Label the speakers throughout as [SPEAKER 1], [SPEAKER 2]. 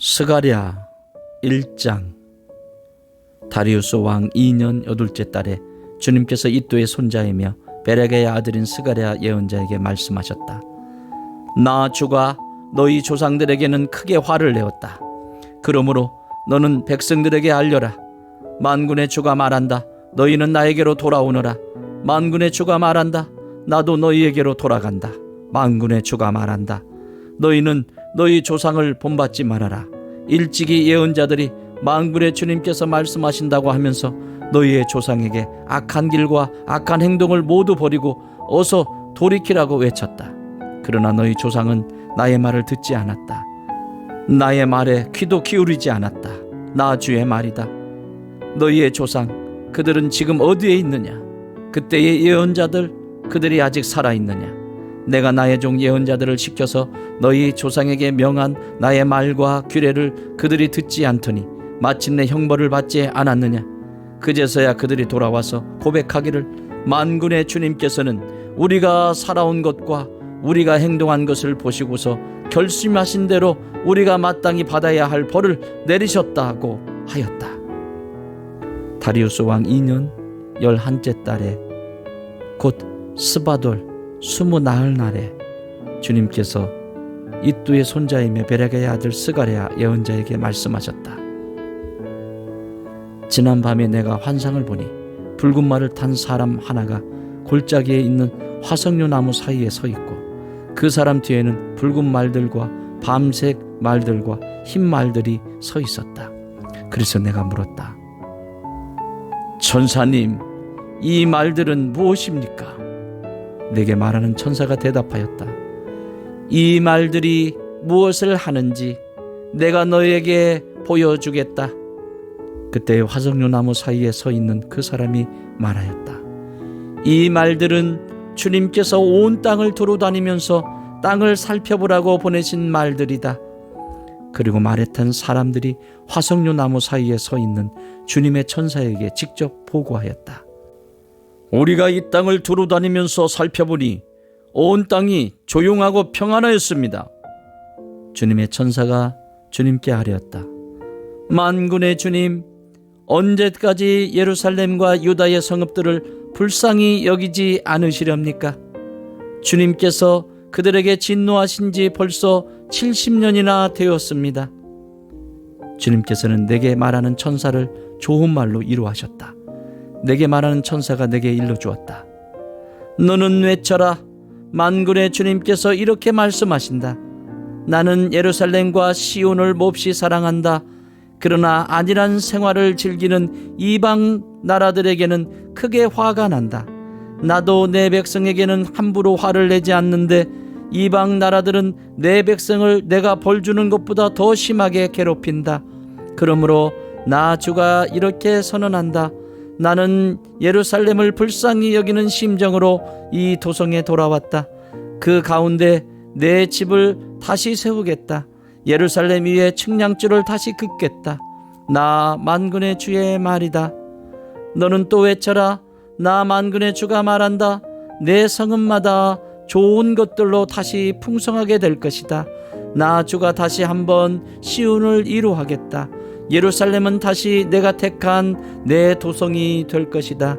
[SPEAKER 1] 스가랴 1장. 다리우스 왕 2년 8째 달에 주님께서 이또의 손자이며 베레게의 아들인 스가랴 예언자에게 말씀하셨다. 나 주가 너희 조상들에게는 크게 화를 내었다. 그러므로 너는 백성들에게 알려라. 만군의 주가 말한다. 너희는 나에게로 돌아오너라. 만군의 주가 말한다. 나도 너희에게로 돌아간다. 만군의 주가 말한다. 너희는 너희 조상을 본받지 말아라. 일찍이 예언자들이 만군의 주님께서 말씀하신다고 하면서 너희의 조상에게 악한 길과 악한 행동을 모두 버리고 어서 돌이키라고 외쳤다. 그러나 너희 조상은 나의 말을 듣지 않았다. 나의 말에 귀도 기울이지 않았다. 나 주의 말이다. 너희의 조상 그들은 지금 어디에 있느냐? 그때의 예언자들 그들이 아직 살아있느냐? 내가 나의 종 예언자들을 시켜서 너희 조상에게 명한 나의 말과 규례를 그들이 듣지 않더니 마침내 형벌을 받지 않았느냐? 그제서야 그들이 돌아와서 고백하기를 만군의 주님께서는 우리가 살아온 것과 우리가 행동한 것을 보시고서 결심하신 대로 우리가 마땅히 받아야 할 벌을 내리셨다고 하였다. 다리우스 왕 2년 11째 달에 곧 스바돌 20 날에 주님께서 이또의 손자이며 베레게의 아들 스가랴 예언자에게 말씀하셨다. 지난 밤에 내가 환상을 보니 붉은 말을 탄 사람 하나가 골짜기에 있는 화석류 나무 사이에 서 있고 그 사람 뒤에는 붉은 말들과 밤색 말들과 흰 말들이 서 있었다. 그래서 내가 물었다. 천사님, 이 말들은 무엇입니까? 내게 말하는 천사가 대답하였다. 이 말들이 무엇을 하는지 내가 너에게 보여주겠다. 그때 화석류 나무 사이에 서 있는 그 사람이 말하였다. 이 말들은 주님께서 온 땅을 두루 다니면서 땅을 살펴보라고 보내신 말들이다. 그리고 말에 탄 사람들이 화석류 나무 사이에 서 있는 주님의 천사에게 직접 보고하였다. 우리가 이 땅을 두루 다니면서 살펴보니 온 땅이 조용하고 평안하였습니다. 주님의 천사가 주님께 아뢰었다. 만군의 주님, 언제까지 예루살렘과 유다의 성읍들을 불쌍히 여기지 않으시렵니까? 주님께서 그들에게 진노하신 지 벌써 70년이나 되었습니다. 주님께서는 내게 말하는 천사를 좋은 말로 이루하셨다. 내게 말하는 천사가 내게 일러주었다. 너는 외쳐라. 만군의 주님께서 이렇게 말씀하신다. 나는 예루살렘과 시온을 몹시 사랑한다. 그러나 안일한 생활을 즐기는 이방 나라들에게는 크게 화가 난다. 나도 내 백성에게는 함부로 화를 내지 않는데 이방 나라들은 내 백성을 내가 벌주는 것보다 더 심하게 괴롭힌다. 그러므로 나 주가 이렇게 선언한다. 나는 예루살렘을 불쌍히 여기는 심정으로 이 도성에 돌아왔다. 그 가운데 내 집을 다시 세우겠다. 예루살렘 위에 측량줄을 다시 긋겠다. 나 만군의 주의 말이다. 너는 또 외쳐라. 나 만군의 주가 말한다. 내 성읍마다 좋은 것들로 다시 풍성하게 될 것이다. 나 주가 다시 한번 시온을 이루하겠다. 예루살렘은 다시 내가 택한 내 도성이 될 것이다.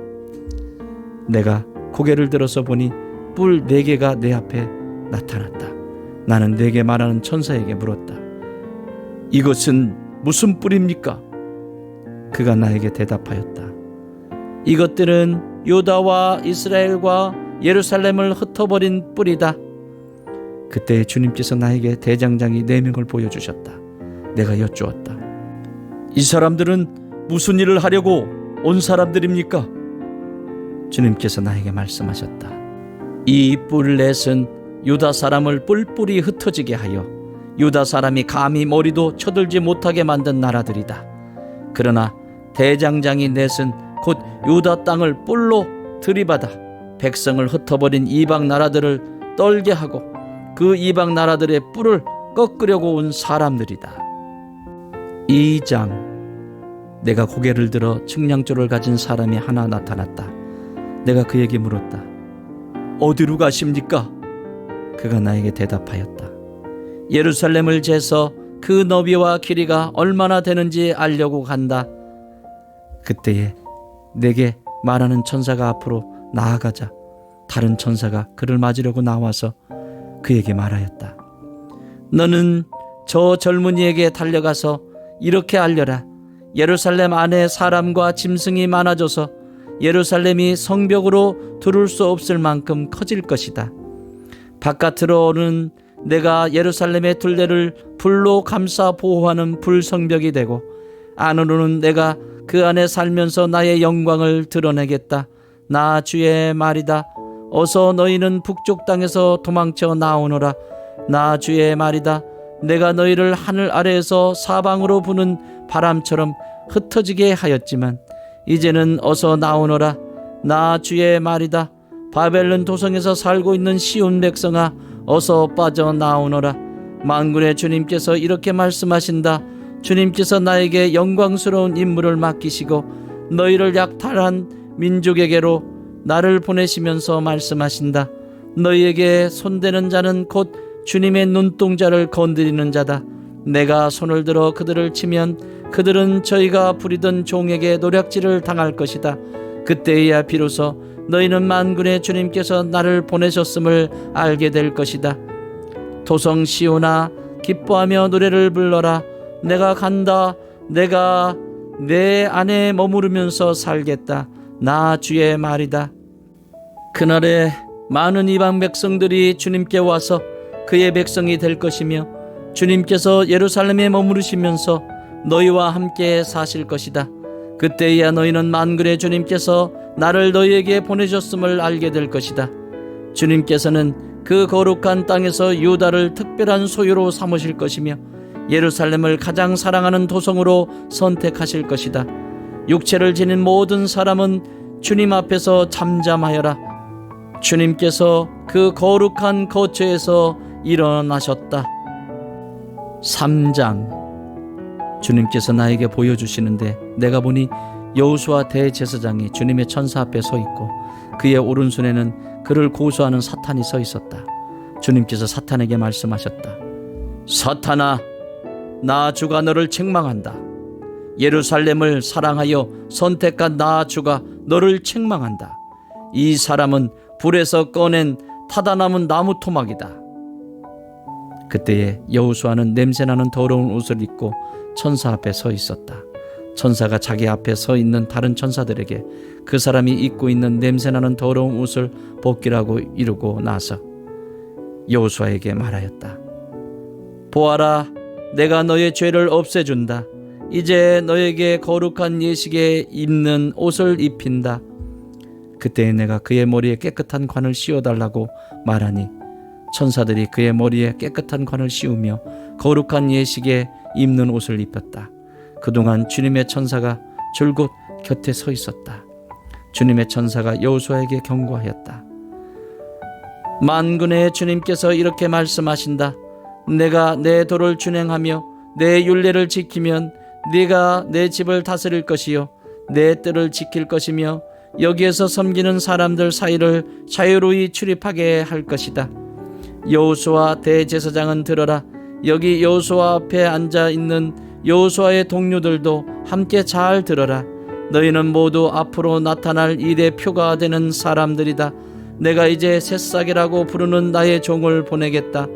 [SPEAKER 1] 내가 고개를 들어서 보니 뿔 4개가 내 앞에 나타났다. 나는 내게 말하는 천사에게 물었다. 이것은 무슨 뿔입니까? 그가 나에게 대답하였다. 이것들은 유다와 이스라엘과 예루살렘을 흩어버린 뿔이다. 그때 주님께서 나에게 대장장이 4명을 보여주셨다. 내가 여쭈었다. 이 사람들은 무슨 일을 하려고 온 사람들입니까? 주님께서 나에게 말씀하셨다. 이 뿔렛은 유다 사람을 뿔뿔이 흩어지게 하여 유다 사람이 감히 머리도 쳐들지 못하게 만든 나라들이다. 그러나 대장장이 넷은 곧 유다 땅을 뿔로 들이받아 백성을 흩어버린 이방 나라들을 떨게 하고 그 이방 나라들의 뿔을 꺾으려고 온 사람들이다. 2장. 내가 고개를 들어 측량줄을 가진 사람이 하나 나타났다. 내가 그에게 물었다. 어디로 가십니까? 그가 나에게 대답하였다. 예루살렘을 재서 그 너비와 길이가 얼마나 되는지 알려고 간다. 그때에 내게 말하는 천사가 앞으로 나아가자 다른 천사가 그를 맞으려고 나와서 그에게 말하였다. 너는 저 젊은이에게 달려가서 이렇게 알려라. 예루살렘 안에 사람과 짐승이 많아져서 예루살렘이 성벽으로 두를 수 없을 만큼 커질 것이다. 바깥으로는 내가 예루살렘의 둘레를 불로 감싸 보호하는 불성벽이 되고 안으로는 내가 그 안에 살면서 나의 영광을 드러내겠다. 나 주의 말이다. 어서 너희는 북쪽 땅에서 도망쳐 나오너라. 나 주의 말이다. 내가 너희를 하늘 아래에서 사방으로 부는 바람처럼 흩어지게 하였지만 이제는 어서 나오너라. 나 주의 말이다. 바벨론 도성에서 살고 있는 시온 백성아, 어서 빠져나오너라. 만군의 주님께서 이렇게 말씀하신다. 주님께서 나에게 영광스러운 임무를 맡기시고 너희를 약탈한 민족에게로 나를 보내시면서 말씀하신다. 너희에게 손대는 자는 곧 주님의 눈동자를 건드리는 자다. 내가 손을 들어 그들을 치면 그들은 저희가 부리던 종에게 노략질을 당할 것이다. 그때야 비로소 너희는 만군의 주님께서 나를 보내셨음을 알게 될 것이다. 도성 시온아, 기뻐하며 노래를 불러라. 내가 간다. 내가 내 안에 머무르면서 살겠다. 나 주의 말이다. 그날에 많은 이방 백성들이 주님께 와서 그의 백성이 될 것이며 주님께서 예루살렘에 머무르시면서 너희와 함께 사실 것이다. 그때야 너희는 만군의 주님께서 나를 너희에게 보내셨음을 알게 될 것이다. 주님께서는 그 거룩한 땅에서 유다를 특별한 소유로 삼으실 것이며 예루살렘을 가장 사랑하는 도성으로 선택하실 것이다. 육체를 지닌 모든 사람은 주님 앞에서 잠잠하여라. 주님께서 그 거룩한 거처에서 일어나셨다. 3장. 주님께서 나에게 보여주시는데 내가 보니 여호수아 대제사장이 주님의 천사 앞에 서 있고 그의 오른손에는 그를 고소하는 사탄이 서 있었다. 주님께서 사탄에게 말씀하셨다. 사탄아, 나 주가 너를 책망한다. 예루살렘을 사랑하여 선택한 나 주가 너를 책망한다. 이 사람은 불에서 꺼낸 타다 남은 나무 토막이다. 그때에 여호수아는 냄새나는 더러운 옷을 입고 천사 앞에 서 있었다. 천사가 자기 앞에 서 있는 다른 천사들에게 그 사람이 입고 있는 냄새나는 더러운 옷을 벗기라고 이르고 나서 여호수아에게 말하였다. 보아라, 내가 너의 죄를 없애준다. 이제 너에게 거룩한 예식에 입는 옷을 입힌다. 그때 내가 그의 머리에 깨끗한 관을 씌워달라고 말하니 천사들이 그의 머리에 깨끗한 관을 씌우며 거룩한 예식에 입는 옷을 입혔다. 그동안 주님의 천사가 줄곧 곁에 서 있었다. 주님의 천사가 여호수아에게 경고하였다. 만군의 주님께서 이렇게 말씀하신다. 내가 내 도를 준행하며 내 율례를 지키면 네가 내 집을 다스릴 것이요 내 뜰을 지킬 것이며 여기에서 섬기는 사람들 사이를 자유로이 출입하게 할 것이다. 여호수아 대제사장은 들어라. 여기 여호수아 앞에 앉아 있는 여호수아의 동료들도 함께 잘 들어라. 너희는 모두 앞으로 나타날 일의 표가 되는 사람들이다. 내가 이제 새싹이라고 부르는 나의 종을 보내겠다.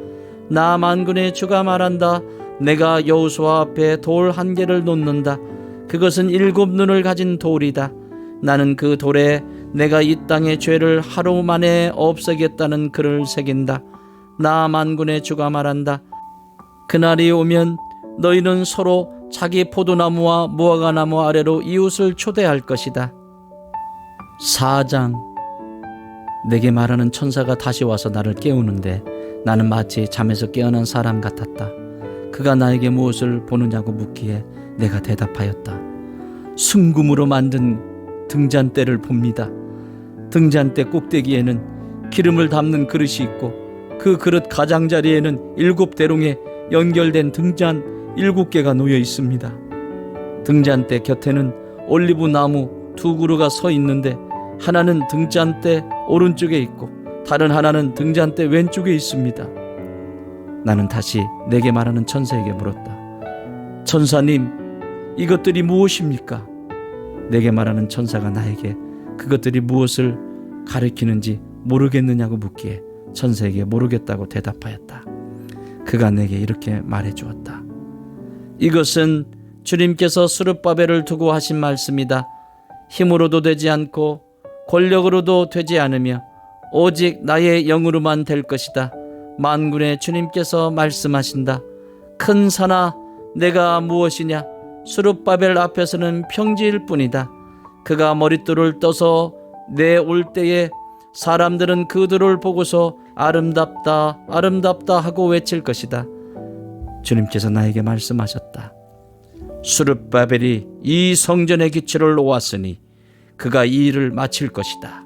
[SPEAKER 1] 나 만군의 주가 말한다. 내가 여호수아 앞에 돌 한 개를 놓는다. 그것은 7 눈을 가진 돌이다. 나는 그 돌에 내가 이 땅의 죄를 하루 만에 없애겠다는 글을 새긴다. 나 만군의 주가 말한다. 그날이 오면 너희는 서로 자기 포도나무와 무화과나무 아래로 이웃을 초대할 것이다. 4장. 내게 말하는 천사가 다시 와서 나를 깨우는데 나는 마치 잠에서 깨어난 사람 같았다. 그가 나에게 무엇을 보느냐고 묻기에 내가 대답하였다. 순금으로 만든 등잔대를 봅니다. 등잔대 꼭대기에는 기름을 담는 그릇이 있고 그 그릇 가장자리에는 7대롱에 연결된 등잔 7개가 놓여 있습니다. 등잔대 곁에는 올리브 나무 2그루가 서 있는데 하나는 등잔대 오른쪽에 있고 다른 하나는 등잔대 왼쪽에 있습니다. 나는 다시 내게 말하는 천사에게 물었다. 천사님, 이것들이 무엇입니까? 내게 말하는 천사가 나에게 그것들이 무엇을 가리키는지 모르겠느냐고 묻기에 천사에게 모르겠다고 대답하였다. 그가 내게 이렇게 말해 주었다. 이것은 주님께서 스룹바벨을 두고 하신 말씀이다. 힘으로도 되지 않고 권력으로도 되지 않으며 오직 나의 영으로만 될 것이다. 만군의 주님께서 말씀하신다. 큰 산아, 내가 무엇이냐? 스룹바벨 앞에서는 평지일 뿐이다. 그가 머릿돌을 떠서 내올 때에 사람들은 그들을 보고서 아름답다, 아름답다 하고 외칠 것이다. 주님께서 나에게 말씀하셨다. 스룹바벨이 이 성전의 기초를 놓았으니 그가 이 일을 마칠 것이다.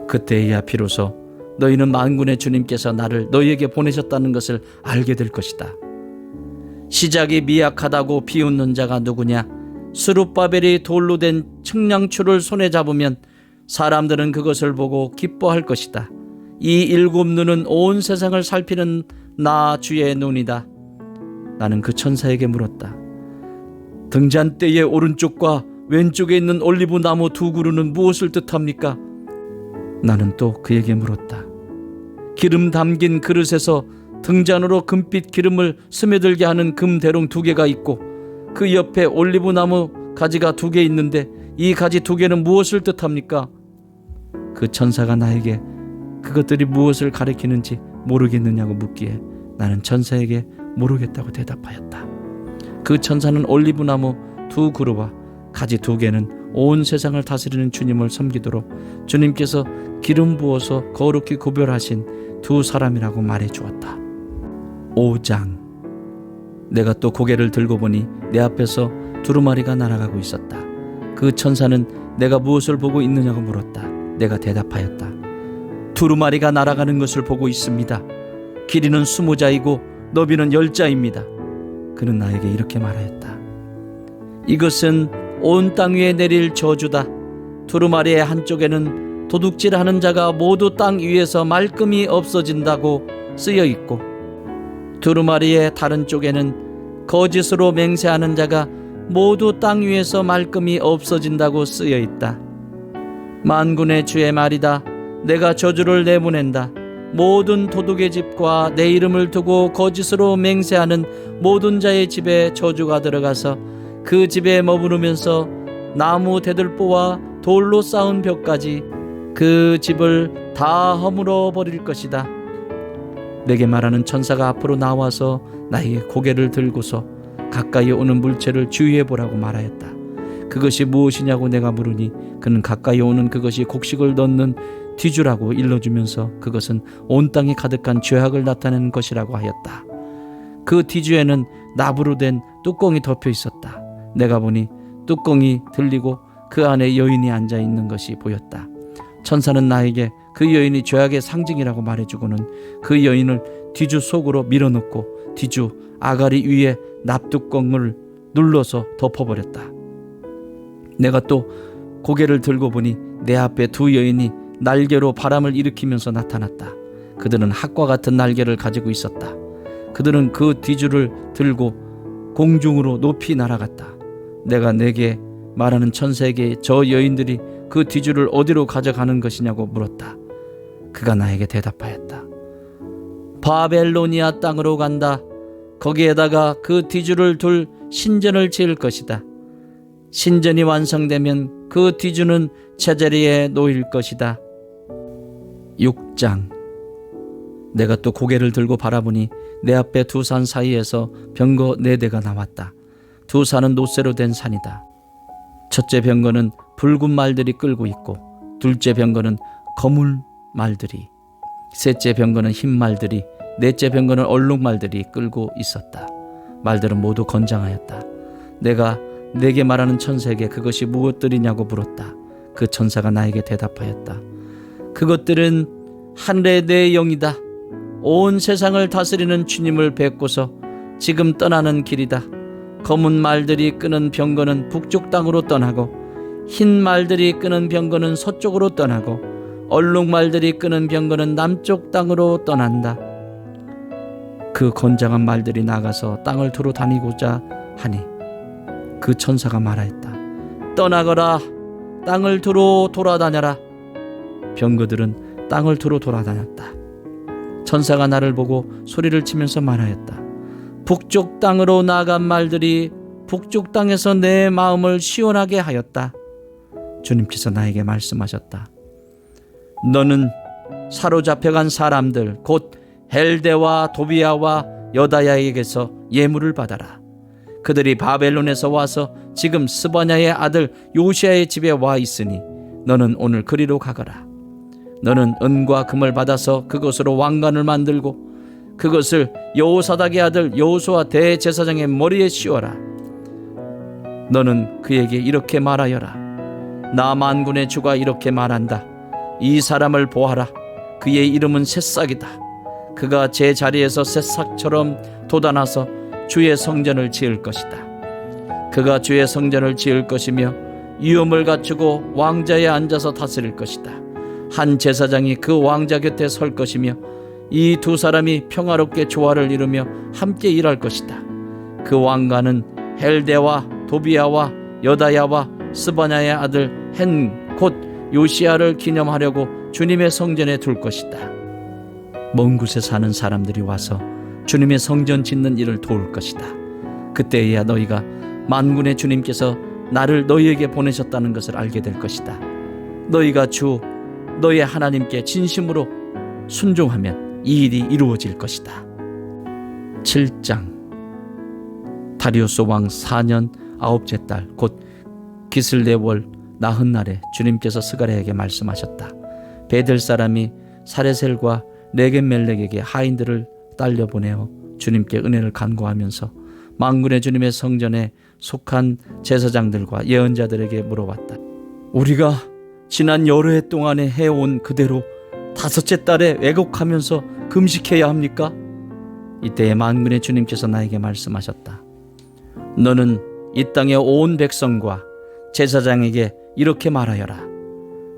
[SPEAKER 1] 그때야 비로소 너희는 만군의 주님께서 나를 너희에게 보내셨다는 것을 알게 될 것이다. 시작이 미약하다고 비웃는 자가 누구냐? 스룹바벨이 돌로 된 측량추를 손에 잡으면 사람들은 그것을 보고 기뻐할 것이다. 이 7 눈은 온 세상을 살피는 나 주의 눈이다. 나는 그 천사에게 물었다. 등잔대의 오른쪽과 왼쪽에 있는 올리브 나무 2 그루는 무엇을 뜻합니까? 나는 또 그에게 물었다. 기름 담긴 그릇에서 등잔으로 금빛 기름을 스며들게 하는 금 대롱 2개가 있고 그 옆에 올리브 나무 가지가 2개 있는데 이 가지 2개는 무엇을 뜻합니까? 그 천사가 나에게 그것들이 무엇을 가리키는지 모르겠느냐고 묻기에 나는 천사에게 모르겠다고 대답하였다. 그 천사는 올리브 나무 2 그루와 가지 2개는 온 세상을 다스리는 주님을 섬기도록 주님께서 기름 부어서 거룩히 구별하신 2 사람이라고 말해 주었다. 5장. 내가 또 고개를 들고 보니 내 앞에서 두루마리가 날아가고 있었다. 그 천사는 내가 무엇을 보고 있느냐고 물었다. 내가 대답하였다. 두루마리가 날아가는 것을 보고 있습니다. 길이는 20자이고 너비는 10자입니다. 그는 나에게 이렇게 말하였다. 이것은 온 땅 위에 내릴 저주다. 두루마리의 한쪽에는 도둑질하는 자가 모두 땅 위에서 말끔히 없어진다고 쓰여 있고 두루마리의 다른 쪽에는 거짓으로 맹세하는 자가 모두 땅 위에서 말끔히 없어진다고 쓰여 있다. 만군의 주의 말이다. 내가 저주를 내보낸다. 모든 도둑의 집과 내 이름을 두고 거짓으로 맹세하는 모든 자의 집에 저주가 들어가서 그 집에 머무르면서 나무 대들보와 돌로 쌓은 벽까지 그 집을 다 허물어 버릴 것이다. 내게 말하는 천사가 앞으로 나와서 나의 고개를 들고서 가까이 오는 물체를 주의해 보라고 말하였다. 그것이 무엇이냐고 내가 물으니 그는 가까이 오는 그것이 곡식을 넣는 뒤주라고 일러주면서 그것은 온 땅에 가득한 죄악을 나타내는 것이라고 하였다. 그 뒤주에는 나무로 된 뚜껑이 덮여 있었다. 내가 보니 뚜껑이 들리고 그 안에 여인이 앉아 있는 것이 보였다. 천사는 나에게 그 여인이 죄악의 상징이라고 말해주고는 그 여인을 뒤주 속으로 밀어넣고 뒤주 아가리 위에 납뚜껑을 눌러서 덮어버렸다. 내가 또 고개를 들고 보니 내 앞에 2 여인이 날개로 바람을 일으키면서 나타났다. 그들은 학과 같은 날개를 가지고 있었다. 그들은 그 뒤주를 들고 공중으로 높이 날아갔다. 내가 내게 말하는 천사에게 저 여인들이 그 뒤주를 어디로 가져가는 것이냐고 물었다. 그가 나에게 대답하였다. 바벨로니아 땅으로 간다. 거기에다가 그 뒤주를 둘 신전을 지을 것이다. 신전이 완성되면 그 뒤주는 제자리에 놓일 것이다. 6장. 내가 또 고개를 들고 바라보니 내 앞에 2 산 사이에서 병거 4대가 나왔다. 2 산은 노쇠로 된 산이다. 첫째 병거는 붉은 말들이 끌고 있고 둘째 병거는 검은 말들이, 셋째 병거는 흰 말들이, 넷째 병거는 얼룩말들이 끌고 있었다. 말들은 모두 건장하였다. 내가 내게 말하는 천사에게 그것이 무엇들이냐고 물었다. 그 천사가 나에게 대답하였다. 그것들은 하늘의 내 영이다. 온 세상을 다스리는 주님을 뵙고서 지금 떠나는 길이다. 검은 말들이 끄는 병거는 북쪽 땅으로 떠나고 흰 말들이 끄는 병거는 서쪽으로 떠나고 얼룩말들이 끄는 병거는 남쪽 땅으로 떠난다. 그 건장한 말들이 나가서 땅을 두루 다니고자 하니 그 천사가 말하였다. 떠나거라. 땅을 두루 돌아다녀라. 병거들은 땅을 두루 돌아다녔다. 천사가 나를 보고 소리를 치면서 말하였다. 북쪽 땅으로 나간 말들이 북쪽 땅에서 내 마음을 시원하게 하였다. 주님께서 나에게 말씀하셨다. 너는 사로잡혀간 사람들 곧 헬데와 도비아와 여다야에게서 예물을 받아라. 그들이 바벨론에서 와서 지금 스바냐의 아들 요시아의 집에 와 있으니 너는 오늘 그리로 가거라. 너는 은과 금을 받아서 그것으로 왕관을 만들고 그것을 여호사닥의 아들 여호수아 대제사장의 머리에 씌워라. 너는 그에게 이렇게 말하여라. 나 만군의 주가 이렇게 말한다. 이 사람을 보아라. 그의 이름은 새싹이다. 그가 제 자리에서 새싹처럼 돋아나서 주의 성전을 지을 것이다. 그가 주의 성전을 지을 것이며 위엄을 갖추고 왕자에 앉아서 다스릴 것이다. 한 제사장이 그 왕자 곁에 설 것이며 이 두 사람이 평화롭게 조화를 이루며 함께 일할 것이다. 그 왕관은 헬데와 도비아와 여다야와 스바냐의 아들 헨 곧 요시아를 기념하려고 주님의 성전에 둘 것이다. 먼 곳에 사는 사람들이 와서 주님의 성전 짓는 일을 도울 것이다. 그때에야 너희가 만군의 주님께서 나를 너희에게 보내셨다는 것을 알게 될 것이다. 너희가 주 너희 하나님께 진심으로 순종하면 이 일이 이루어질 것이다. 7장. 다리우스 왕 4년 9째 달 곧 기슬레월 나흔날에 주님께서 스가랴에게 말씀하셨다. 베델 사람이 사레셀과 레겜멜렉에게 하인들을 딸려 보내어 주님께 은혜를 간구하면서 만군의 주님의 성전에 속한 제사장들과 예언자들에게 물어봤다. 우리가 지난 여러 해 동안에 해온 그대로 다섯째 달에 왜곡하면서 금식해야 합니까? 이때에 만군의 주님께서 나에게 말씀하셨다. 너는 이 땅의 온 백성과 제사장에게 이렇게 말하여라.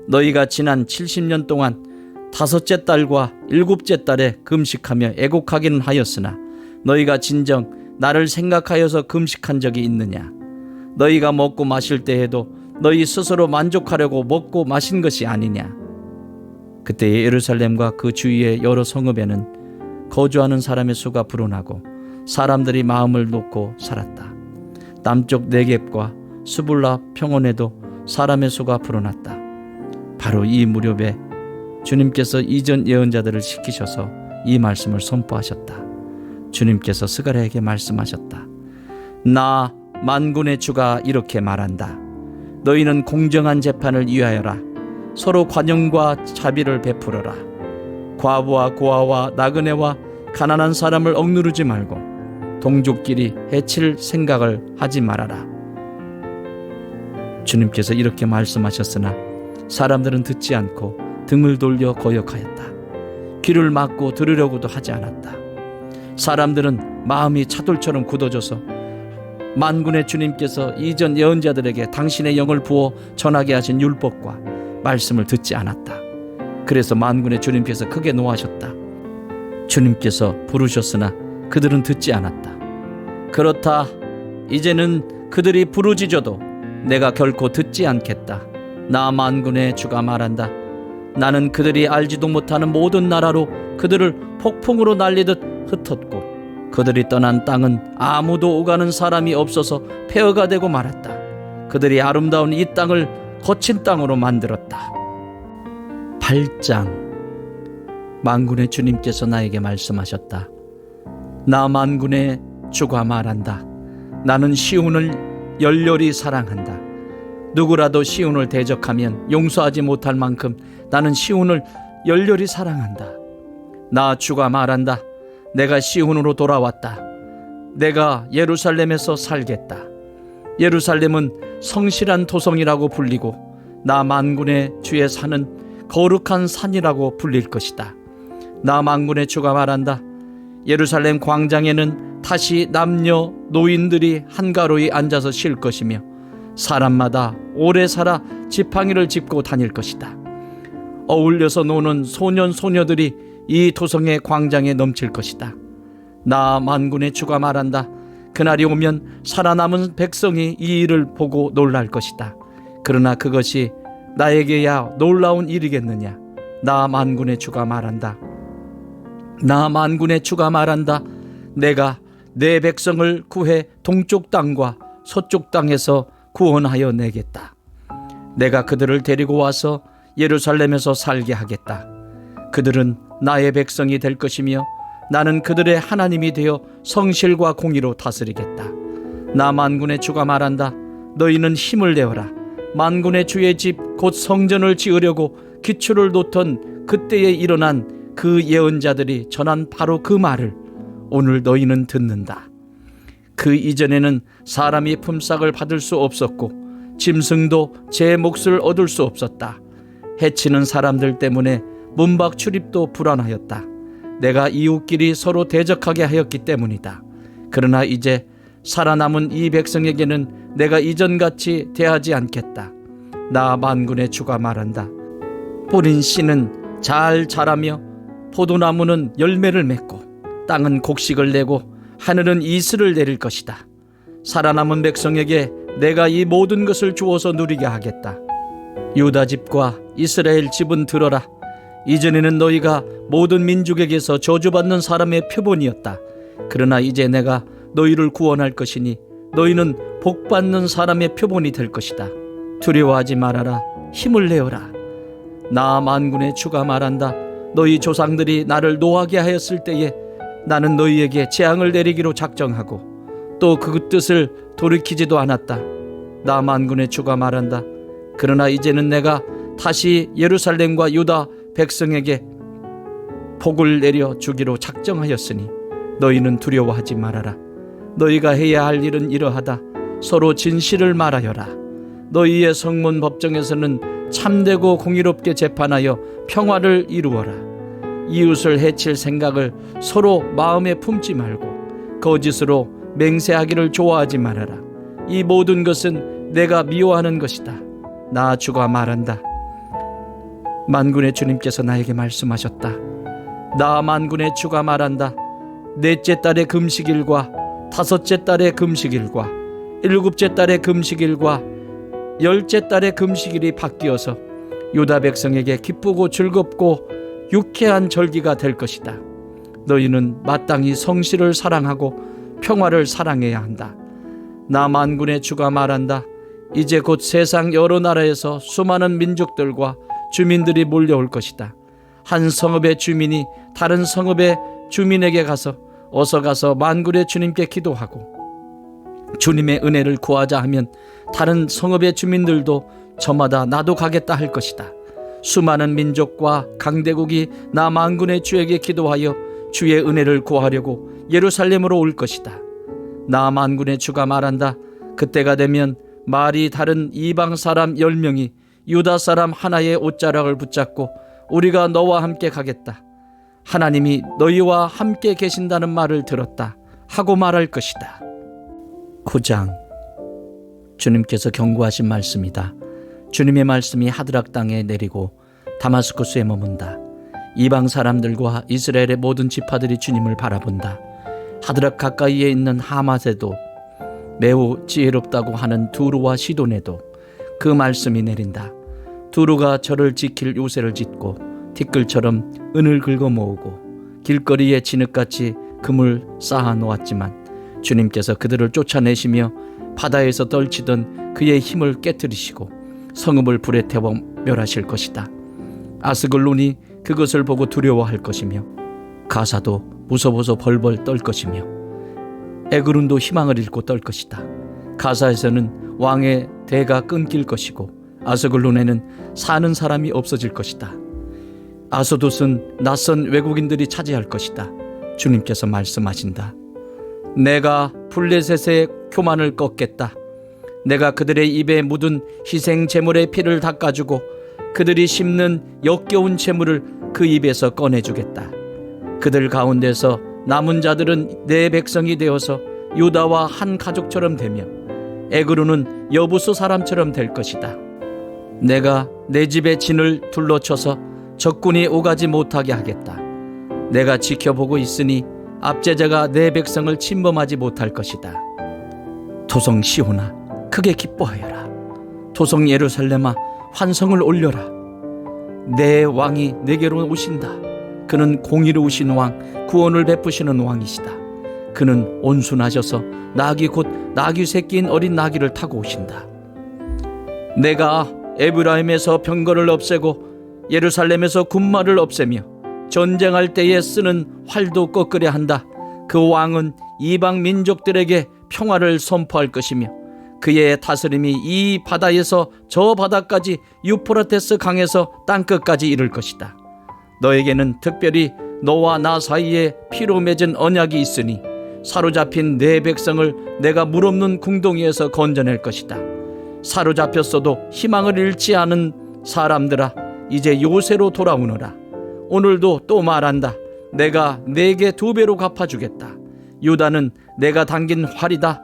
[SPEAKER 1] 너희가 지난 70년 동안 다섯째 달과 일곱째 달에 금식하며 애곡하기는 하였으나 너희가 진정 나를 생각하여서 금식한 적이 있느냐? 너희가 먹고 마실 때에도 너희 스스로 만족하려고 먹고 마신 것이 아니냐? 그때 예루살렘과 그 주위의 여러 성읍에는 거주하는 사람의 수가 불어나고 사람들이 마음을 놓고 살았다. 남쪽 네겝과 수불라 평원에도 사람의 수가 불어났다. 바로 이 무렵에 주님께서 이전 예언자들을 시키셔서 이 말씀을 선포하셨다. 주님께서 스가랴에게 말씀하셨다. 나 만군의 주가 이렇게 말한다. 너희는 공정한 재판을 위하여라. 서로 관용과 자비를 베풀어라. 과부와 고아와 나그네와 가난한 사람을 억누르지 말고 동족끼리 해칠 생각을 하지 말아라. 주님께서 이렇게 말씀하셨으나 사람들은 듣지 않고 등을 돌려 거역하였다. 귀를 막고 들으려고도 하지 않았다. 사람들은 마음이 차돌처럼 굳어져서 만군의 주님께서 이전 예언자들에게 당신의 영을 부어 전하게 하신 율법과 말씀을 듣지 않았다. 그래서 만군의 주님께서 크게 노하셨다. 주님께서 부르셨으나 그들은 듣지 않았다. 그렇다. 이제는 그들이 부르짖어도 내가 결코 듣지 않겠다. 나 만군의 주가 말한다. 나는 그들이 알지도 못하는 모든 나라로 그들을 폭풍으로 날리듯 흩었고 그들이 떠난 땅은 아무도 오가는 사람이 없어서 폐허가 되고 말았다. 그들이 아름다운 이 땅을 거친 땅으로 만들었다. 8장. 만군의 주님께서 나에게 말씀하셨다. 나 만군의 주가 말한다. 나는 시온을 열렬히 사랑한다. 누구라도 시온을 대적하면 용서하지 못할 만큼 나는 시온을 열렬히 사랑한다. 나 주가 말한다. 내가 시온으로 돌아왔다. 내가 예루살렘에서 살겠다. 예루살렘은 성실한 토성이라고 불리고 나 만군의 주의 산은 거룩한 산이라고 불릴 것이다. 나 만군의 주가 말한다. 예루살렘 광장에는 다시 남녀 노인들이 한가로이 앉아서 쉴 것이며 사람마다 오래 살아 지팡이를 짚고 다닐 것이다. 어울려서 노는 소년 소녀들이 이 토성의 광장에 넘칠 것이다. 나 만군의 주가 말한다. 그날이 오면 살아남은 백성이 이 일을 보고 놀랄 것이다. 그러나 그것이 나에게야 놀라운 일이겠느냐. 나 만군의 주가 말한다. 나 만군의 주가 말한다. 내가 내 백성을 구해 동쪽 땅과 서쪽 땅에서 구원하여 내겠다. 내가 그들을 데리고 와서 예루살렘에서 살게 하겠다. 그들은 나의 백성이 될 것이며 나는 그들의 하나님이 되어 성실과 공의로 다스리겠다. 나 만군의 주가 말한다. 너희는 힘을 내어라. 만군의 주의 집 곧 성전을 지으려고 기초를 놓던 그때에 일어난 그 예언자들이 전한 바로 그 말을 오늘 너희는 듣는다. 그 이전에는 사람이 품삯을 받을 수 없었고 짐승도 제 몫을 얻을 수 없었다. 해치는 사람들 때문에 문밖 출입도 불안하였다. 내가 이웃끼리 서로 대적하게 하였기 때문이다. 그러나 이제 살아남은 이 백성에게는 내가 이전같이 대하지 않겠다. 나 만군의 주가 말한다. 뿌린 씨는 잘 자라며 포도나무는 열매를 맺고 땅은 곡식을 내고 하늘은 이슬을 내릴 것이다. 살아남은 백성에게 내가 이 모든 것을 주어서 누리게 하겠다. 유다 집과 이스라엘 집은 들어라. 이전에는 너희가 모든 민족에게서 저주받는 사람의 표본이었다. 그러나 이제 내가 너희를 구원할 것이니 너희는 복받는 사람의 표본이 될 것이다. 두려워하지 말아라. 힘을 내어라. 나 만군의 주가 말한다. 너희 조상들이 나를 노하게 하였을 때에 나는 너희에게 재앙을 내리기로 작정하고 또 그 뜻을 돌이키지도 않았다. 나 만군의 주가 말한다. 그러나 이제는 내가 다시 예루살렘과 유다 백성에게 복을 내려 주기로 작정하였으니 너희는 두려워하지 말아라. 너희가 해야 할 일은 이러하다. 서로 진실을 말하여라. 너희의 성문 법정에서는 참되고 공의롭게 재판하여 평화를 이루어라. 이웃을 해칠 생각을 서로 마음에 품지 말고 거짓으로 맹세하기를 좋아하지 말아라. 이 모든 것은 내가 미워하는 것이다. 나 주가 말한다. 만군의 주님께서 나에게 말씀하셨다. 나 만군의 주가 말한다. 넷째 달의 금식일과 다섯째 달의 금식일과 일곱째 달의 금식일과 열째 달의 금식일이 바뀌어서 유다 백성에게 기쁘고 즐겁고 유쾌한 절기가 될 것이다. 너희는 마땅히 성실을 사랑하고 평화를 사랑해야 한다. 나 만군의 주가 말한다. 이제 곧 세상 여러 나라에서 수많은 민족들과 주민들이 몰려올 것이다. 한 성읍의 주민이 다른 성읍의 주민에게 가서 어서 가서 만군의 주님께 기도하고 주님의 은혜를 구하자 하면 다른 성읍의 주민들도 저마다 나도 가겠다 할 것이다. 수많은 민족과 강대국이 나 만군의 주에게 기도하여 주의 은혜를 구하려고 예루살렘으로 올 것이다. 나 만군의 주가 말한다. 그때가 되면 말이 다른 이방 사람 10명이 유다 사람 하나의 옷자락을 붙잡고 우리가 너와 함께 가겠다. 하나님이 너희와 함께 계신다는 말을 들었다 하고 말할 것이다. 9장. 주님께서 경고하신 말씀이다. 주님의 말씀이 하드락 땅에 내리고 다마스쿠스에 머문다. 이방 사람들과 이스라엘의 모든 지파들이 주님을 바라본다. 하드락 가까이에 있는 하맛에도 매우 지혜롭다고 하는 두루와 시돈에도 그 말씀이 내린다. 두루가 저를 지킬 요새를 짓고 티끌처럼 은을 긁어 모으고 길거리에 진흙같이 금을 쌓아 놓았지만 주님께서 그들을 쫓아내시며 바다에서 떨치던 그의 힘을 깨뜨리시고 성읍을 불에 태워 멸하실 것이다. 아스글론이 그것을 보고 두려워할 것이며 가사도 무서워서 벌벌 떨 것이며 에그룬도 희망을 잃고 떨 것이다. 가사에서는 왕의 대가 끊길 것이고 아스글론에는 사는 사람이 없어질 것이다. 아소돗은 낯선 외국인들이 차지할 것이다. 주님께서 말씀하신다. 내가 블레셋의 교만을 꺾겠다. 내가 그들의 입에 묻은 희생 제물의 피를 닦아주고 그들이 심는 역겨운 제물을 그 입에서 꺼내주겠다. 그들 가운데서 남은 자들은 내 백성이 되어서 유다와 한 가족처럼 되며 에그루는 여부수 사람처럼 될 것이다. 내가 내 집의 진을 둘러쳐서 적군이 오가지 못하게 하겠다. 내가 지켜보고 있으니 압제자가 내 백성을 침범하지 못할 것이다. 도성 시온아, 크게 기뻐하여라. 도성 예루살렘아, 환성을 올려라. 내 왕이 내게로 오신다. 그는 공의로우신 왕, 구원을 베푸시는 왕이시다. 그는 온순하셔서 나귀 곧 나귀 새끼인 어린 나귀를 타고 오신다. 내가 에브라임에서 병거를 없애고 예루살렘에서 군마를 없애며 전쟁할 때에 쓰는 활도 꺾으려 한다. 그 왕은 이방 민족들에게 평화를 선포할 것이며 그의 다스림이 이 바다에서 저 바다까지 유프라테스 강에서 땅끝까지 이를 것이다. 너에게는 특별히 너와 나 사이에 피로 맺은 언약이 있으니 사로잡힌 내 백성을 내가 물없는 궁동이에서 건져낼 것이다. 사로잡혔어도 희망을 잃지 않은 사람들아, 이제 요새로 돌아오너라. 오늘도 또 말한다. 내가 네게 2배로 갚아주겠다. 유다는 내가 당긴 활이다.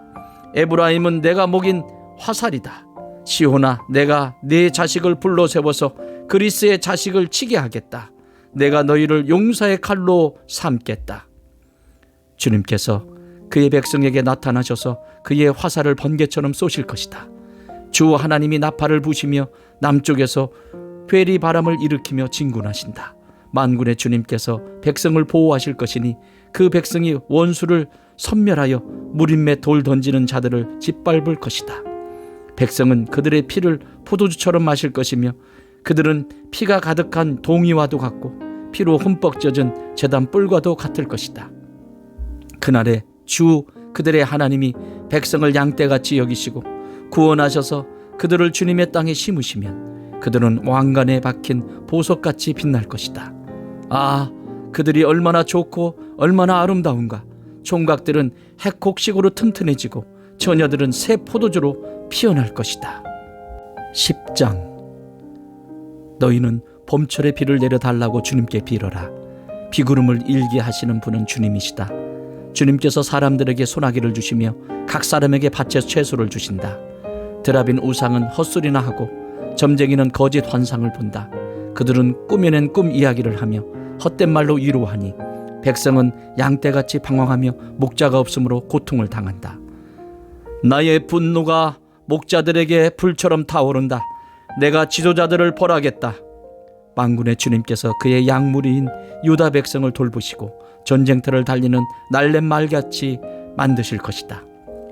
[SPEAKER 1] 에브라임은 내가 먹인 화살이다. 시온아, 내가 네 자식을 불러 세워서 그리스의 자식을 치게 하겠다. 내가 너희를 용사의 칼로 삼겠다. 주님께서 그의 백성에게 나타나셔서 그의 화살을 번개처럼 쏘실 것이다. 주 하나님이 나팔을 부시며 남쪽에서 회리 바람을 일으키며 진군하신다. 만군의 주님께서 백성을 보호하실 것이니 그 백성이 원수를 섬멸하여 무림에 돌 던지는 자들을 짓밟을 것이다. 백성은 그들의 피를 포도주처럼 마실 것이며 그들은 피가 가득한 동이와도 같고 피로 흠뻑 젖은 제단 뿔과도 같을 것이다. 그날에 주 그들의 하나님이 백성을 양떼같이 여기시고 구원하셔서 그들을 주님의 땅에 심으시면 그들은 왕관에 박힌 보석같이 빛날 것이다. 아, 그들이 얼마나 좋고 얼마나 아름다운가. 총각들은 해콕식으로 튼튼해지고 처녀들은 새 포도주로 피어날 것이다. 10장. 너희는 봄철에 비를 내려달라고 주님께 빌어라. 비구름을 일게 하시는 분은 주님이시다. 주님께서 사람들에게 소나기를 주시며 각 사람에게 밭에 채소를 주신다. 드라빈 우상은 헛소리나 하고 점쟁이는 거짓 환상을 본다. 그들은 꾸며낸 꿈 이야기를 하며 헛된 말로 위로하니 백성은 양떼같이 방황하며 목자가 없으므로 고통을 당한다. 나의 분노가 목자들에게 불처럼 타오른다. 내가 지도자들을 벌하겠다. 만군의 주님께서 그의 양무리인 유다 백성을 돌보시고 전쟁터를 달리는 날랜 말같이 만드실 것이다.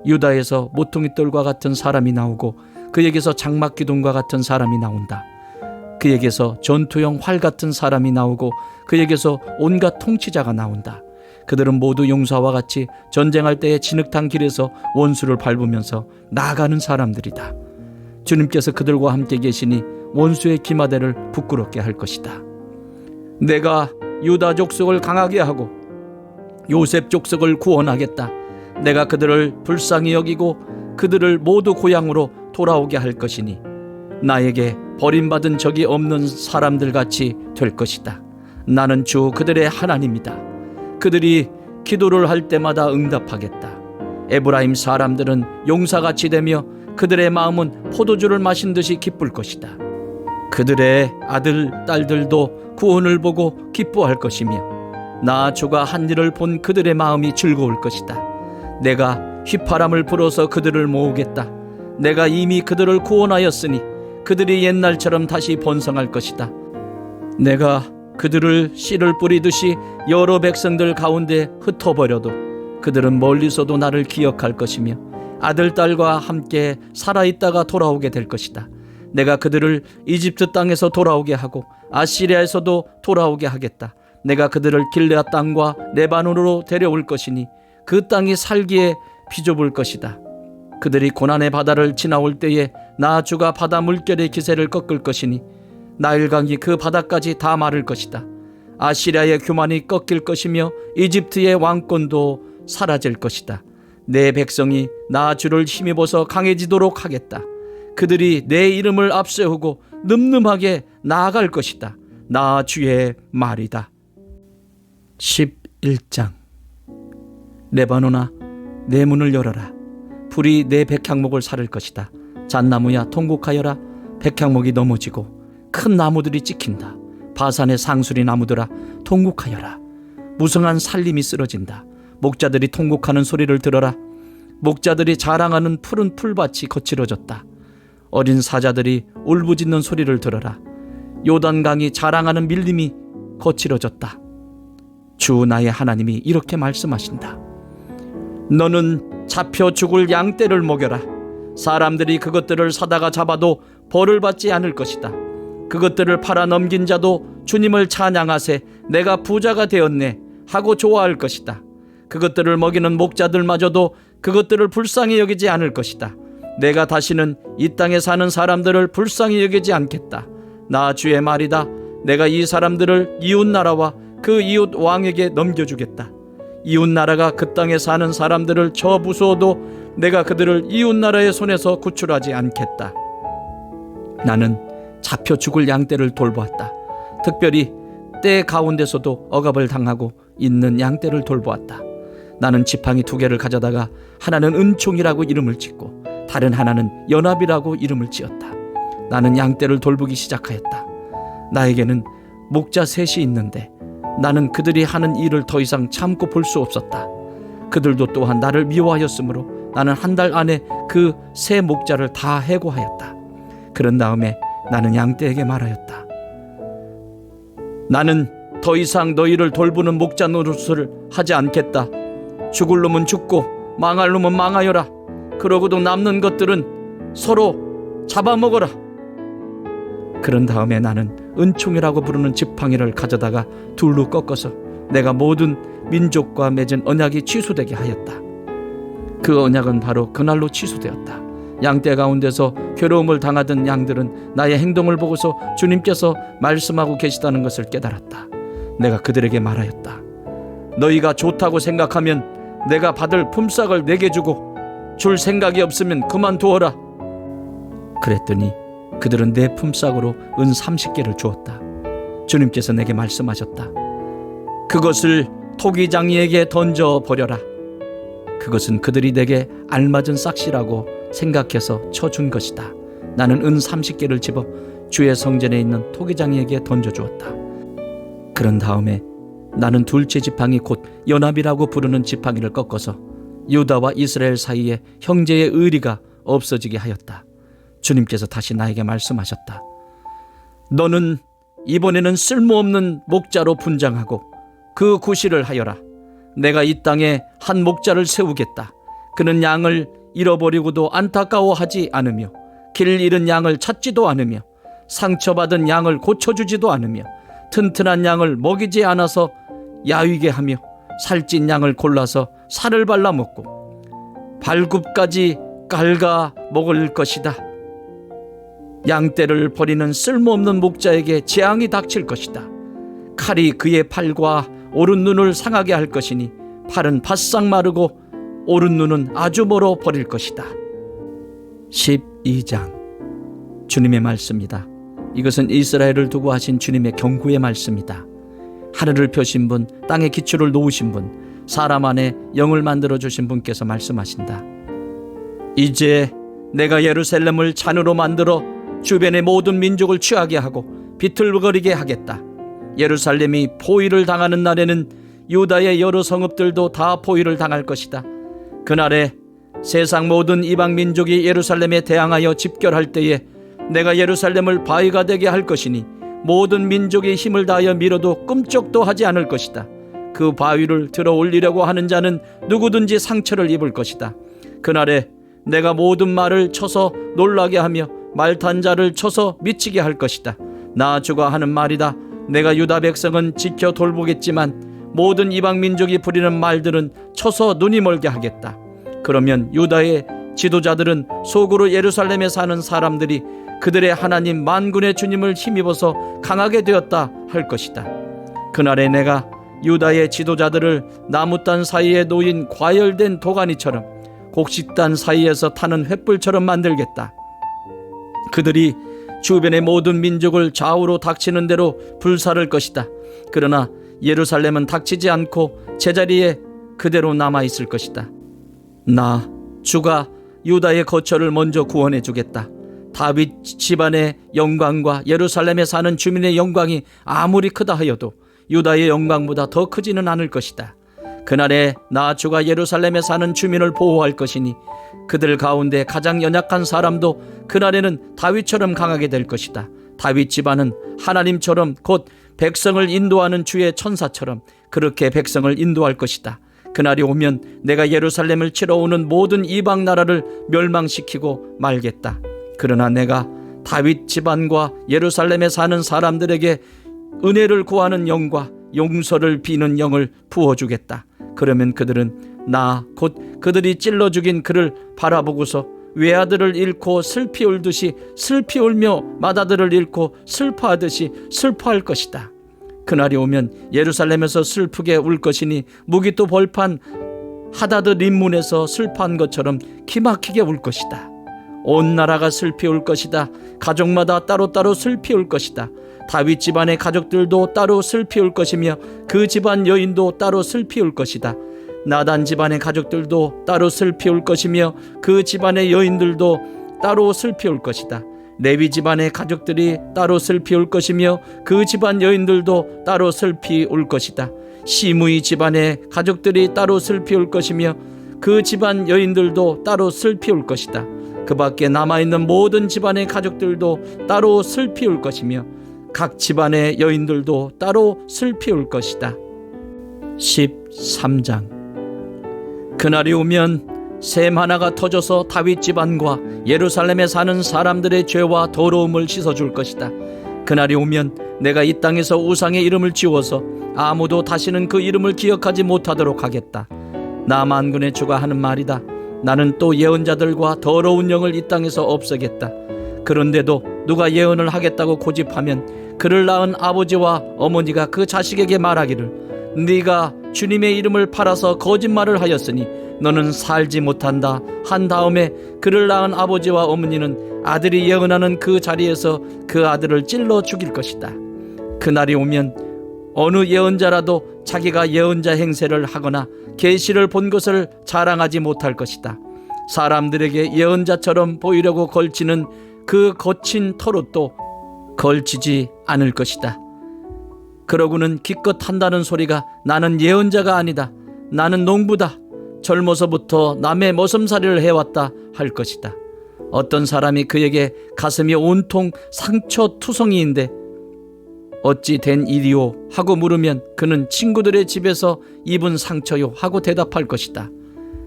[SPEAKER 1] 유다에서 모퉁이돌과 같은 사람이 나오고 그에게서 장막 기둥과 같은 사람이 나온다. 그에게서 전투용 활 같은 사람이 나오고 그에게서 온갖 통치자가 나온다. 그들은 모두 용사와 같이 전쟁할 때의 진흙탕 길에서 원수를 밟으면서 나아가는 사람들이다. 주님께서 그들과 함께 계시니 원수의 기마대를 부끄럽게 할 것이다. 내가 유다 족속을 강하게 하고 요셉 족속을 구원하겠다. 내가 그들을 불쌍히 여기고 그들을 모두 고향으로 돌아오게 할 것이니 나에게 버림받은 적이 없는 사람들같이 될 것이다. 나는 주 그들의 하나님이다. 그들이 기도를 할 때마다 응답하겠다. 에브라임 사람들은 용사같이 되며 그들의 마음은 포도주를 마신 듯이 기쁠 것이다. 그들의 아들, 딸들도 구원을 보고 기뻐할 것이며 나 주가 한 일을 본 그들의 마음이 즐거울 것이다. 내가 휘파람을 불어서 그들을 모으겠다. 내가 이미 그들을 구원하였으니 그들이 옛날처럼 다시 번성할 것이다. 내가 그들을 씨를 뿌리듯이 여러 백성들 가운데 흩어버려도 그들은 멀리서도 나를 기억할 것이며 아들, 딸과 함께 살아있다가 돌아오게 될 것이다. 내가 그들을 이집트 땅에서 돌아오게 하고 아시리아에서도 돌아오게 하겠다. 내가 그들을 길르앗 땅과 레바논으로 데려올 것이니 그 땅이 살기에 비좁을 것이다. 그들이 고난의 바다를 지나올 때에 나 주가 바다 물결의 기세를 꺾을 것이니 나일강이 그 바다까지 다 마를 것이다. 아시리아의 교만이 꺾일 것이며 이집트의 왕권도 사라질 것이다. 내 백성이 나 주를 힘입어서 강해지도록 하겠다. 그들이 내 이름을 앞세우고 늠름하게 나아갈 것이다. 나 주의 말이다. 11장. 레바논아, 내 문을 열어라. 불이 내 백향목을 사를 것이다. 잣나무야, 통곡하여라. 백향목이 넘어지고 큰 나무들이 찍힌다. 바산의 상수리 나무들아, 통곡하여라. 무성한 살림이 쓰러진다. 목자들이 통곡하는 소리를 들어라. 목자들이 자랑하는 푸른 풀밭이 거칠어졌다. 어린 사자들이 울부짖는 소리를 들어라. 요단강이 자랑하는 밀림이 거칠어졌다. 주 나의 하나님이 이렇게 말씀하신다. 너는 잡혀 죽을 양떼를 먹여라. 사람들이 그것들을 사다가 잡아도 벌을 받지 않을 것이다. 그것들을 팔아 넘긴 자도 주님을 찬양하세 내가 부자가 되었네 하고 좋아할 것이다. 그것들을 먹이는 목자들마저도 그것들을 불쌍히 여기지 않을 것이다. 내가 다시는 이 땅에 사는 사람들을 불쌍히 여기지 않겠다. 나 주의 말이다. 내가 이 사람들을 이웃나라와 그 이웃 왕에게 넘겨주겠다. 이웃나라가 그 땅에 사는 사람들을 쳐부수어도 내가 그들을 이웃나라의 손에서 구출하지 않겠다. 나는 잡혀 죽을 양떼를 돌보았다. 특별히 떼 가운데서도 억압을 당하고 있는 양떼를 돌보았다. 나는 지팡이 2개를 가져다가 하나는 은총이라고 이름을 짓고 다른 하나는 연합이라고 이름을 지었다. 나는 양떼를 돌보기 시작하였다. 나에게는 목자 3이 있는데 나는 그들이 하는 일을 더 이상 참고 볼 수 없었다. 그들도 또한 나를 미워하였으므로 나는 한 달 안에 그 3 목자를 다 해고하였다. 그런 다음에 나는 양떼에게 말하였다. 나는 더 이상 너희를 돌보는 목자 노릇을 하지 않겠다. 죽을 놈은 죽고 망할 놈은 망하여라. 그러고도 남는 것들은 서로 잡아먹어라. 그런 다음에 나는 은총이라고 부르는 지팡이를 가져다가 둘로 꺾어서 내가 모든 민족과 맺은 언약이 취소되게 하였다. 그 언약은 바로 그날로 취소되었다. 양떼 가운데서 괴로움을 당하던 양들은 나의 행동을 보고서 주님께서 말씀하고 계시다는 것을 깨달았다. 내가 그들에게 말하였다. 너희가 좋다고 생각하면 내가 받을 품삯을 내게 주고 줄 생각이 없으면 그만두어라. 그랬더니 그들은 내 품삯으로 은 30개를 주었다. 주님께서 내게 말씀하셨다. 그것을 토기장이에게 던져버려라. 그것은 그들이 내게 알맞은 싹시라고 생각해서 쳐준 것이다. 나는 은 30개를 집어 주의 성전에 있는 토기장이에게 던져주었다. 그런 다음에 나는 둘째 지팡이 곧 연합이라고 부르는 지팡이를 꺾어서 유다와 이스라엘 사이에 형제의 의리가 없어지게 하였다. 주님께서 다시 나에게 말씀하셨다. 너는 이번에는 쓸모없는 목자로 분장하고 그 구실을 하여라. 내가 이 땅에 한 목자를 세우겠다. 그는 양을 잃어버리고도 안타까워하지 않으며 길 잃은 양을 찾지도 않으며 상처받은 양을 고쳐주지도 않으며 튼튼한 양을 먹이지 않아서 야위게 하며 살찐 양을 골라서 살을 발라 먹고 발굽까지 깔가 먹을 것이다. 양떼를 버리는 쓸모없는 목자에게 재앙이 닥칠 것이다. 칼이 그의 팔과 오른 눈을 상하게 할 것이니 팔은 바싹 마르고 오른 눈은 아주 멀어 버릴 것이다. 12장 주님의 말씀이다. 이것은 이스라엘을 두고 하신 주님의 경고의 말씀이다. 하늘을 펴신 분, 땅의 기초를 놓으신 분, 사람 안에 영을 만들어 주신 분께서 말씀하신다. 이제 내가 예루살렘을 잔으로 만들어 주변의 모든 민족을 취하게 하고 비틀거리게 하겠다. 예루살렘이 포위를 당하는 날에는 유다의 여러 성읍들도 다 포위를 당할 것이다. 그날에 세상 모든 이방 민족이 예루살렘에 대항하여 집결할 때에 내가 예루살렘을 바위가 되게 할 것이니 모든 민족이 힘을 다하여 밀어도 끔찍도 하지 않을 것이다. 그 바위를 들어 올리려고 하는 자는 누구든지 상처를 입을 것이다. 그날에 내가 모든 말을 쳐서 놀라게 하며 말탄 자를 쳐서 미치게 할 것이다. 나 주가 하는 말이다. 내가 유다 백성은 지켜 돌보겠지만 모든 이방 민족이 부리는 말들은 쳐서 눈이 멀게 하겠다. 그러면 유다의 지도자들은 속으로 예루살렘에 사는 사람들이 그들의 하나님 만군의 주님을 힘입어서 강하게 되었다 할 것이다. 그날에 내가 유다의 지도자들을 나무단 사이에 놓인 과열된 도가니처럼 곡식단 사이에서 타는 횃불처럼 만들겠다. 그들이 주변의 모든 민족을 좌우로 닥치는 대로 불사를 것이다. 그러나 예루살렘은 닥치지 않고 제자리에 그대로 남아있을 것이다. 나 주가 유다의 거처를 먼저 구원해 주겠다. 다윗 집안의 영광과 예루살렘에 사는 주민의 영광이 아무리 크다 하여도 유다의 영광보다 더 크지는 않을 것이다. 그날에 나 주가 예루살렘에 사는 주민을 보호할 것이니 그들 가운데 가장 연약한 사람도 그날에는 다윗처럼 강하게 될 것이다. 다윗 집안은 하나님처럼 곧 백성을 인도하는 주의 천사처럼 그렇게 백성을 인도할 것이다. 그날이 오면 내가 예루살렘을 치러 오는 모든 이방 나라를 멸망시키고 말겠다. 그러나 내가 다윗 집안과 예루살렘에 사는 사람들에게 은혜를 구하는 영과 용서를 비는 영을 부어주겠다. 그러면 그들은 나 곧 그들이 찔러 죽인 그를 바라보고서 외아들을 잃고 슬피 울듯이 슬피 울며 맏아들을 잃고 슬퍼하듯이 슬퍼할 것이다. 그날이 오면 예루살렘에서 슬프게 울 것이니 무기또 벌판 하다드 림문에서 슬퍼한 것처럼 기막히게 울 것이다. 온 나라가 슬피 울 것이다. 가족마다 따로따로 슬피 울 것이다. 다윗 집안의 가족들도 따로 슬피 울 것이며 그 집안 여인도 따로 슬피 울 것이다. 나단 집안의 가족들도 따로 슬피 울 것이며 그 집안의 여인들도 따로 슬피 울 것이다. 레위 집안의 가족들이 따로 슬피 울 것이며 그 집안 여인들도 따로 슬피 울 것이다. 시므이 집안의 가족들이 따로 슬피 울 것이며 그 집안 여인들도 따로 슬피 울 것이다. 그 밖에 남아있는 모든 집안의 가족들도 따로 슬피 울 것이며 각 집안의 여인들도 따로 슬피 울 것이다. 13장. 그날이 오면 샘 하나가 터져서 다윗 집안과 예루살렘에 사는 사람들의 죄와 더러움을 씻어줄 것이다. 그날이 오면 내가 이 땅에서 우상의 이름을 지워서 아무도 다시는 그 이름을 기억하지 못하도록 하겠다. 나 만군의 주가 하는 말이다. 나는 또 예언자들과 더러운 영을 이 땅에서 없애겠다. 그런데도 누가 예언을 하겠다고 고집하면 그를 낳은 아버지와 어머니가 그 자식에게 말하기를 네가 주님의 이름을 팔아서 거짓말을 하였으니 너는 살지 못한다 한 다음에 그를 낳은 아버지와 어머니는 아들이 예언하는 그 자리에서 그 아들을 찔러 죽일 것이다. 그날이 오면 어느 예언자라도 자기가 예언자 행세를 하거나 계시를 본 것을 자랑하지 못할 것이다. 사람들에게 예언자처럼 보이려고 걸치는 그 거친 털옷도 걸치지 않을 것이다. 그러고는 기껏 한다는 소리가 나는 예언자가 아니다. 나는 농부다. 젊어서부터 남의 머슴살이를 해왔다 할 것이다. 어떤 사람이 그에게 가슴이 온통 상처투성이인데 어찌 된 일이오 하고 물으면 그는 친구들의 집에서 입은 상처요 하고 대답할 것이다.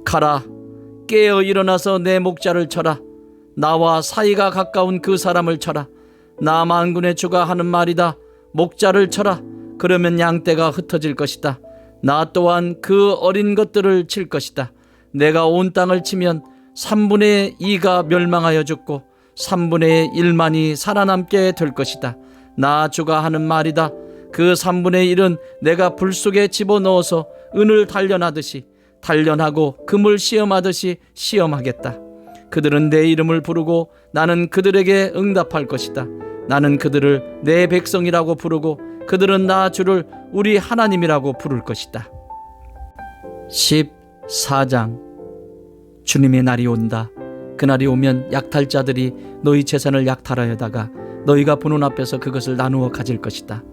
[SPEAKER 1] 가라, 깨어 일어나서 내 목자를 쳐라. 나와 사이가 가까운 그 사람을 쳐라. 나 만군의 주가 하는 말이다. 목자를 쳐라. 그러면 양떼가 흩어질 것이다. 나 또한 그 어린 것들을 칠 것이다. 내가 온 땅을 치면 3분의 2가 멸망하여 죽고 3분의 1만이 살아남게 될 것이다. 나 주가 하는 말이다. 그 3분의 1은 내가 불 속에 집어넣어서 은을 단련하듯이 단련하고 금을 시험하듯이 시험하겠다. 그들은 내 이름을 부르고 나는 그들에게 응답할 것이다. 나는 그들을 내 백성이라고 부르고 그들은 나 주를 우리 하나님이라고 부를 것이다. 14장. 주님의 날이 온다. 그날이 오면 약탈자들이 너희 재산을 약탈하여다가 너희가 보는 앞에서 그것을 나누어 가질 것이다.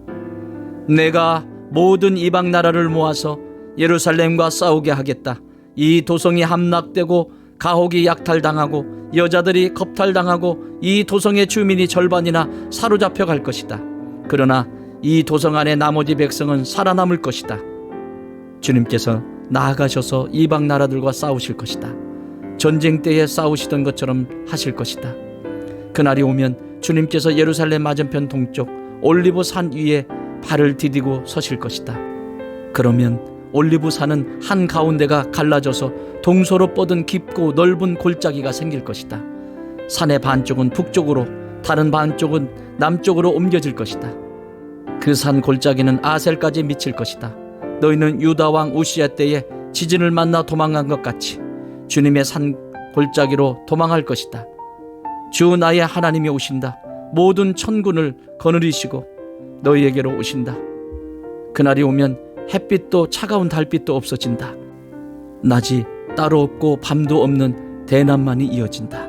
[SPEAKER 1] 내가 모든 이방 나라를 모아서 예루살렘과 싸우게 하겠다. 이 도성이 함락되고 가옥이 약탈당하고 여자들이 겁탈당하고 이 도성의 주민이 절반이나 사로잡혀 갈 것이다. 그러나 이 도성 안에 나머지 백성은 살아남을 것이다. 주님께서 나아가셔서 이방 나라들과 싸우실 것이다. 전쟁 때에 싸우시던 것처럼 하실 것이다. 그날이 오면 주님께서 예루살렘 맞은편 동쪽 올리브 산 위에 발을 디디고 서실 것이다. 그러면 올리브 산은 한 가운데가 갈라져서 동서로 뻗은 깊고 넓은 골짜기가 생길 것이다. 산의 반쪽은 북쪽으로 다른 반쪽은 남쪽으로 옮겨질 것이다. 그 산 골짜기는 아셀까지 미칠 것이다. 너희는 유다 왕 우시야 때에 지진을 만나 도망간 것 같이 주님의 산 골짜기로 도망할 것이다. 주 나의 하나님이 오신다. 모든 천군을 거느리시고 너희에게로 오신다. 그날이 오면 햇빛도 차가운 달빛도 없어진다. 낮이 따로 없고 밤도 없는 대낮만이 이어진다.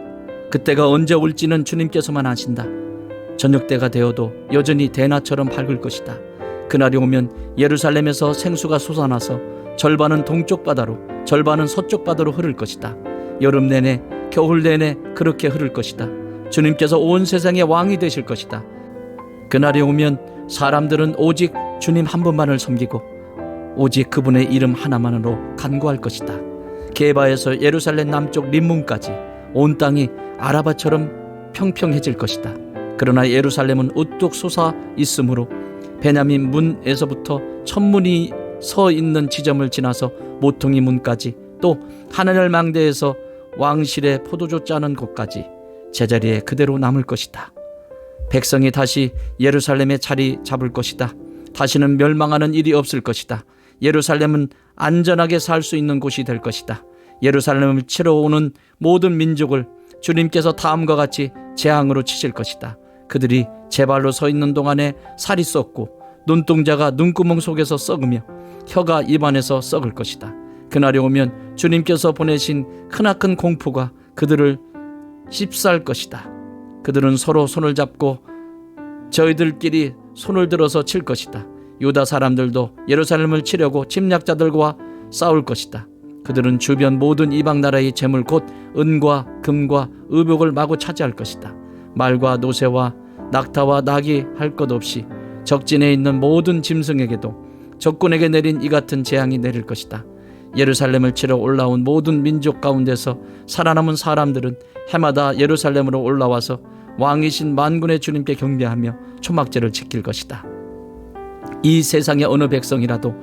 [SPEAKER 1] 그때가 언제 올지는 주님께서만 아신다. 저녁 때가 되어도 여전히 대낮처럼 밝을 것이다. 그날이 오면 예루살렘에서 생수가 솟아나서 절반은 동쪽 바다로, 절반은 서쪽 바다로 흐를 것이다. 여름 내내, 겨울 내내 그렇게 흐를 것이다. 주님께서 온 세상의 왕이 되실 것이다. 그날이 오면 사람들은 오직 주님 한 분만을 섬기고 오직 그분의 이름 하나만으로 간구할 것이다. 게바에서 예루살렘 남쪽 림문까지 온 땅이 아라바처럼 평평해질 것이다. 그러나 예루살렘은 우뚝 솟아 있으므로 베냐민 문에서부터 천문이 서 있는 지점을 지나서 모퉁이 문까지, 또 하늘을 망대에서 왕실의 포도주 짜는 곳까지 제자리에 그대로 남을 것이다. 백성이 다시 예루살렘에 자리 잡을 것이다. 다시는 멸망하는 일이 없을 것이다. 예루살렘은 안전하게 살 수 있는 곳이 될 것이다. 예루살렘을 치러 오는 모든 민족을 주님께서 다음과 같이 재앙으로 치실 것이다. 그들이 제 발로 서 있는 동안에 살이 썩고 눈동자가 눈구멍 속에서 썩으며 혀가 입안에서 썩을 것이다. 그날이 오면 주님께서 보내신 크나큰 공포가 그들을 씹쌀 것이다. 그들은 서로 손을 잡고 저희들끼리 손을 들어서 칠 것이다. 유다 사람들도 예루살렘을 치려고 침략자들과 싸울 것이다. 그들은 주변 모든 이방 나라의 재물 곧 은과 금과 의복을 마구 차지할 것이다. 말과 노새와 낙타와 낙이 할 것 없이 적진에 있는 모든 짐승에게도 적군에게 내린 이 같은 재앙이 내릴 것이다. 예루살렘을 치러 올라온 모든 민족 가운데서 살아남은 사람들은 해마다 예루살렘으로 올라와서 왕이신 만군의 주님께 경배하며 초막절을 지킬 것이다. 이 세상의 어느 백성이라도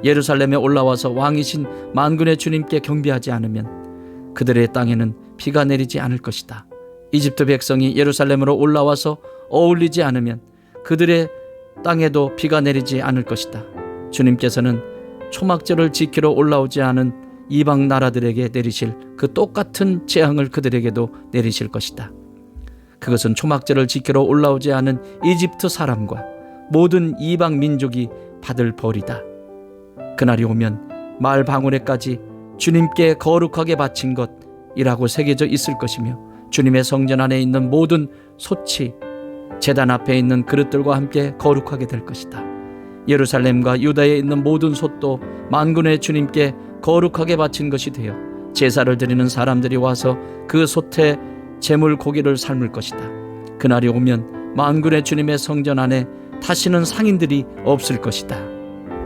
[SPEAKER 1] 예루살렘에 올라와서 왕이신 만군의 주님께 경배하지 않으면 그들의 땅에는 비가 내리지 않을 것이다. 이집트 백성이 예루살렘으로 올라와서 어울리지 않으면 그들의 땅에도 비가 내리지 않을 것이다. 주님께서는 초막절을 지키러 올라오지 않은 이방 나라들에게 내리실 그 똑같은 재앙을 그들에게도 내리실 것이다. 그것은 초막절을 지키러 올라오지 않은 이집트 사람과 모든 이방 민족이 받을 벌이다. 그날이 오면 말 방울에까지 주님께 거룩하게 바친 것이라고 새겨져 있을 것이며 주님의 성전 안에 있는 모든 솥이 제단 앞에 있는 그릇들과 함께 거룩하게 될 것이다. 예루살렘과 유다에 있는 모든 솥도 만군의 주님께 거룩하게 바친 것이 되어 제사를 드리는 사람들이 와서 그 솥에 제물 고기를 삶을 것이다. 그날이 오면 만군의 주님의 성전 안에 다시는 상인들이 없을 것이다.